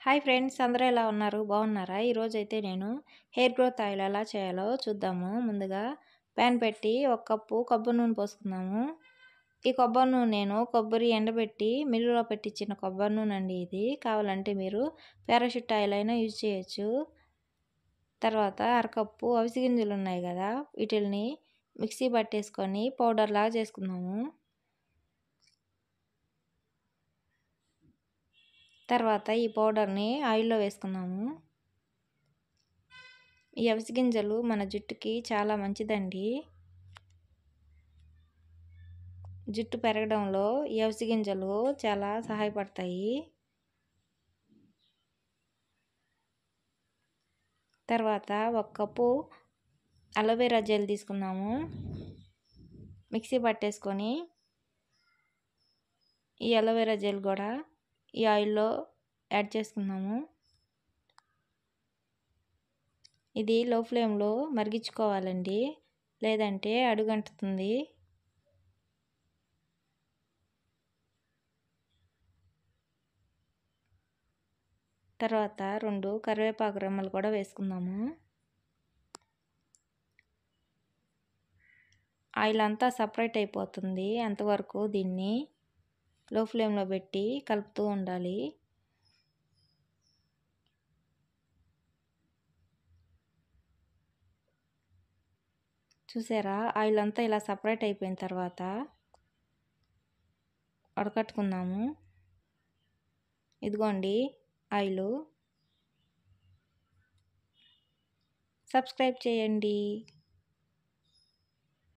Hi friends, అందరూ ఎలా ఉన్నారు? బాగున్నారా? ఈరోజైతే నేను హెయిర్ గ్రోత్ ఆయిల్ ఎలా చేయాలో చూద్దాము. ముందుగా ప్యాన్ పెట్టి 1 కప్పు కొబ్బరి నూనె పోసుకుందాము. ఈ కొబ్బరి నూనె నేను కొబ్బరి ఎండబెట్టి మిల్లులో పెట్టించిన కొబ్బరి నూనె అండి ఇది. కావాలంటే మీరు పారాషూట్ ఆయిల్ అయినా యూజ్ చేయొచ్చు. తర్వాత అరకప్పు అవిసె గింజలు ఉన్నాయి కదా, వీటిల్ని మిక్సీ పట్టేసుకొని పౌడర్ లాగా చేసుకుందాము. తర్వాత ఈ పౌడర్ని ఆయిల్లో వేసుకుందాము. ఈ అవిసె గింజలు మన జుట్టుకి చాలా మంచిదండి. జుట్టు పెరగడంలో ఈ అవిసె గింజలు చాలా సహాయపడతాయి. తర్వాత 1 కప్పు అలోవెరా జెల్ తీసుకుందాము. మిక్సీ పట్టేసుకొని ఈ అలోవెరా జెల్ కూడా ఈ ఆయిల్లో యాడ్ చేసుకుందాము. ఇది లో ఫ్లేమ్లో మరిగించుకోవాలండి, లేదంటే అడుగంటుతుంది. తర్వాత 2 కరివేపాకు రెమ్మలు కూడా వేసుకుందాము. ఆయిల్ అంతా సపరేట్ అయిపోతుంది, అంతవరకు దీన్ని లో ఫ్లేమ్లో పెట్టి కలుపుతూ ఉండాలి. చూసారా, ఆయిల్ అంతా ఇలా సపరేట్ అయిపోయిన తర్వాత వడకట్టుకుందాము. ఇదిగోండి ఆయిలు. సబ్స్క్రైబ్ చేయండి.